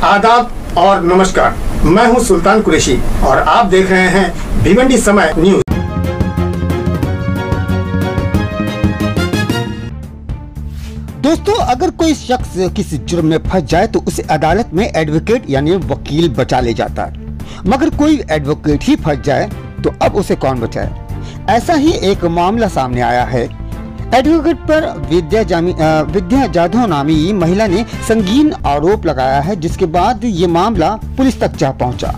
आदाब और नमस्कार, मैं हूं सुल्तान कुरैशी और आप देख रहे हैं भिवंडी समय न्यूज। दोस्तों, अगर कोई शख्स किसी जुर्म में फंस जाए तो उसे अदालत में एडवोकेट यानी वकील बचा ले जाता है, मगर कोई एडवोकेट ही फंस जाए तो अब उसे कौन बचाए। ऐसा ही एक मामला सामने आया है। एडवोकेट पर विद्या जाधव नामी महिला ने संगीन आरोप लगाया है, जिसके बाद ये मामला पुलिस तक जा पहुंचा।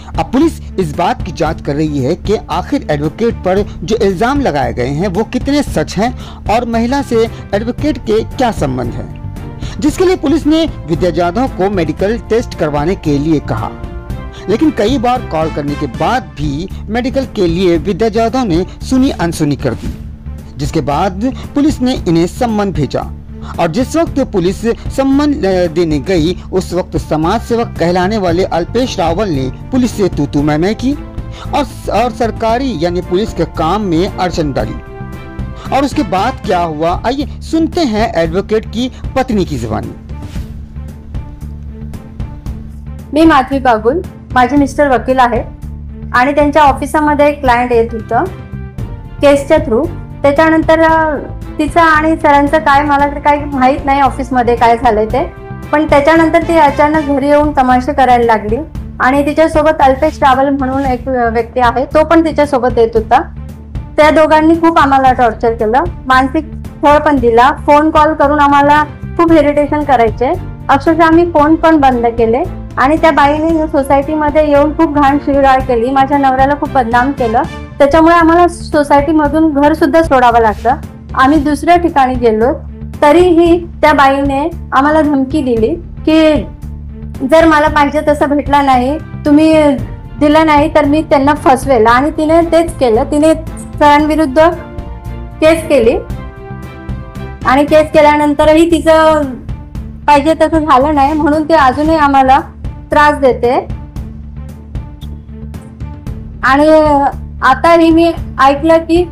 अब पुलिस इस बात की जांच कर रही है कि आखिर एडवोकेट पर जो इल्जाम लगाए गए हैं वो कितने सच हैं और महिला से एडवोकेट के क्या संबंध है, जिसके लिए पुलिस ने विद्या जाधव को मेडिकल टेस्ट करवाने के लिए कहा। लेकिन कई बार कॉल करने के बाद भी मेडिकल के लिए विद्या जाधव ने सुनी अनसुनी कर दी, जिसके बाद पुलिस ने इन्हें सम्मन भेजा। और जिस वक्त पुलिस सम्मन देने गई उस वक्त समाज सेवक कहलाने वाले अल्पेश रावल ने पुलिस से तू मैं की और सरकारी यानी पुलिस के काम में अड़चन डाली। और उसके बाद क्या हुआ, आइए सुनते हैं एडवोकेट की पत्नी की जुबानी। मी माधवी बागुल, माझे मिस्टर वकील आहे आणि त्यांच्या ऑफिसामध्ये एक क्लायंट येत होतं केसच्या थ्रू। त्याच्यानंतर तिचं आणि सरांचं काय मला तर काही माहित नाही ऑफिसमध्ये काय झालंय ते, पण त्याच्यानंतर ती अचानक घरी येऊन तमाशे करायला लागली आणि तिच्यासोबत अल्पेश रावल म्हणून एक व्यक्ती आहे, तो पण तिच्यासोबत येत होता। त्या दोघांनी खूप आम्हाला टॉर्चर केलं, मानसिक छळ पण दिला, फोन कॉल करून आम्हाला खूप इरिटेशन करायचे। अक्षरशः आम्ही फोन पण बंद केले आणि त्या बाईने सोसायटीमध्ये येऊन खूप घाण शिवीगाळ केली, माझ्या नवऱ्याला खूप बदनाम केलं। त्याच्यामुळे आम्हाला सोसायटीमधून घर सुद्धा सोडावं लागलं। आम्ही दुसऱ्या ठिकाणी गेलो तरीही त्या बाईने आम्हाला धमकी दिली की जर मला पाहिजे तसं भेटला नाही, तुम्ही दिलं नाही तर मी त्यांना फसवेल, आणि तिने तेच केलं। तिने सरांविरुद्ध केस केली आणि केस केल्यानंतरही तिचं पाहिजे तसं झालं नाही, म्हणून ते अजूनही आम्हाला त्रास देते। आणि आताही मी ऐकलं की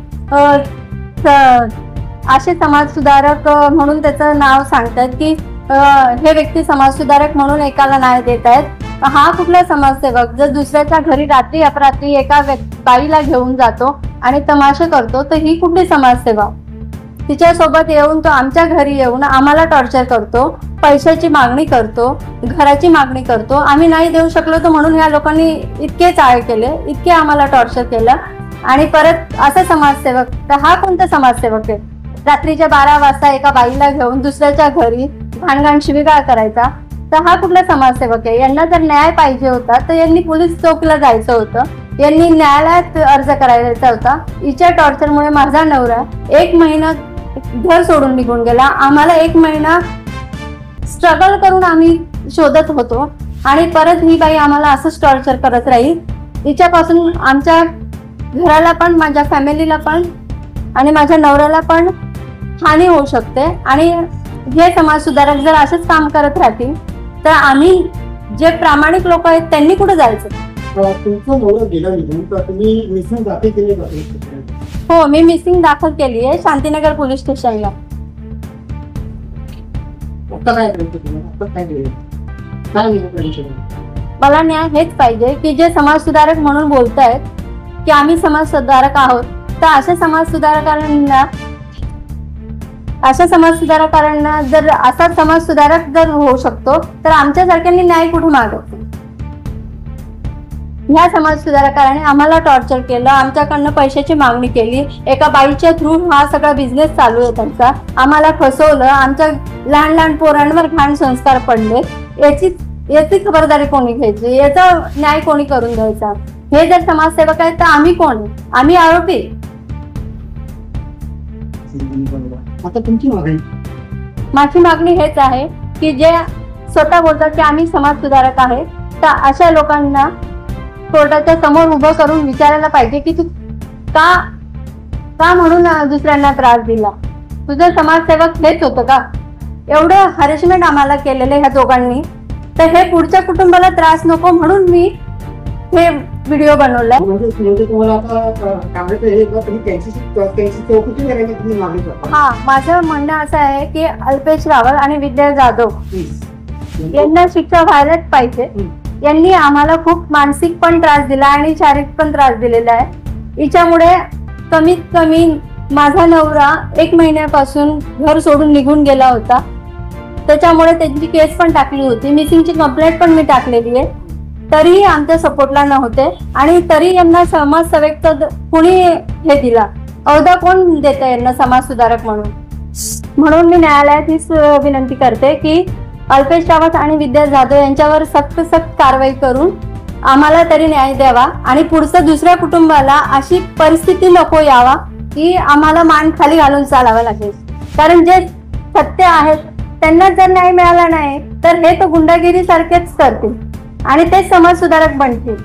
असे समाज सुधारक म्हणून त्याचं नाव सांगतात की हे व्यक्ती समाज सुधारक म्हणून एकाला न्याय देत आहेत। हा कुठला समाजसेवक जर दुसऱ्याच्या घरी रात्री अपरात्री एका बाईला घेऊन जातो आणि तमाशे करतो तर ही कुठली समाजसेवा। तिच्यासोबत येऊन तो आमच्या घरी येऊन आम्हाला टॉर्चर करतो, पैशाची मागणी करतो, घराची मागणी करतो। आम्ही नाही देऊ शकलो तर म्हणून या लोकांनी इतके चाळे केले, इतके आम्हाला टॉर्चर केलं। आणि परत असा समाजसेवक, तर हा कोणता समाजसेवक आहे? रात्रीच्या 12 वाजता एका बाईला घेऊन दुसऱ्याच्या घरी घाणघाण शिवीगाळ करायचा, तर हा कुठला समाजसेवक आहे? यांना जर न्याय पाहिजे होता तर यांनी पोलीस चौकीला जायचं होतं, यांनी न्यायालयात अर्ज करायचा होता। हिच्या टॉर्चरमुळे माझा नवरा 1 महिना घर सोडून निघून गेला। आम्हाला 1 महिना स्ट्रगल करून आम्ही शोधत होतो आणि परत ही बाई आम्हाला असंच टॉर्चर करत राहील। हिच्यापासून आमच्या घराला पण, माझ्या फॅमिलीला पण आणि माझ्या नवऱ्याला पण हानी होऊ शकते। आणि हे समाज सुधारक जर असेच काम करत राहतील तर आम्ही जे प्रामाणिक लोक आहेत त्यांनी कुठे जायचं? हो, मी मिसिंग दाखल केली आहे शांतीनगर पोलीस स्टेशनला। मला न्याय हेच पाहिजे की जे समाज सुधारक म्हणून बोलतायत की आम्ही समाज सुधारक आहोत, तर अशा समाज सुधारकांना जर असा समाज सुधारक जर होऊ शकतो तर आमच्यासारख्यांनी न्याय कुठे मागायचा? ह्या समाज सुधारकांनी आम्हाला टॉर्चर केलं, आमच्याकडनं पैशाची मागणी केली, एका बाईच्या थ्रू हा सगळा बिझनेस चालू आहे त्यांचा, आम्हाला फसवलं, आमच्या लहान लहान पोरांवर घाण संस्कार पडले। याची खबरदारी कोणी घ्यायची? याचा न्याय कोणी करून द्यायचा? हे जर समाजसेवक आहेत तर आम्ही कोण? आम्ही आरोपी। आता तुमची मागणी? माझी मागणी हेच आहे की जे स्वतः बोलतात की आम्ही समाज सुधारक आहे, तर अशा लोकांना कोर्टाच्या समोर उभं करून विचारायला पाहिजे की तू का म्हणून दुसऱ्यांना त्रास दिला? तुझं समाजसेवक हेच होतं का? एवढं हॅरेसमेंट आम्हाला केलेलं ह्या दोघांनी, तर हे पुढच्या कुटुंबाला त्रास नको म्हणून मी हे व्हिडिओ बनवलाय। हा, माझं म्हणणं असं आहे की अल्पेश रावल आणि विद्या जाधव यांना शिक्षा व्हायलाच पाहिजे. यांनी आम्हाला खूप मानसिक पण त्रास दिला आणि शारीरिक पण त्रास दिलेला आहे. हिच्यामुळे कमीत कमी माझा नवरा 1 महिन्यापासून घर सोडून निघून गेला होता. त्याच्यामुळे त्यांची केस पण टाकली होती, मिसिंगची कंप्लेंट पण मी टाकलेली आहे. तरीही आमच्या सपोर्टला नव्हते आणि तरी यांना समाजसेवकचा कुणी हे दिला, अहदा कोण देतं यांना समाज सुधारक म्हणून मी न्यायालयात हीच विनंती करते की अल्पेश रावत आणि विद्या जाधव यांच्यावर सक्त कारवाई करून आम्हाला तरी न्याय द्यावा आणि पुढचं दुसऱ्या कुटुंबाला अशी परिस्थिती नको यावा की आम्हाला मान खाली घालून चालावं लागेल. कारण जे सत्य आहेत त्यांना जर न्याय मिळाला नाही तर हे तर गुंडागिरी सारखेच करतील आणि तेच समाज सुधारक बनतील.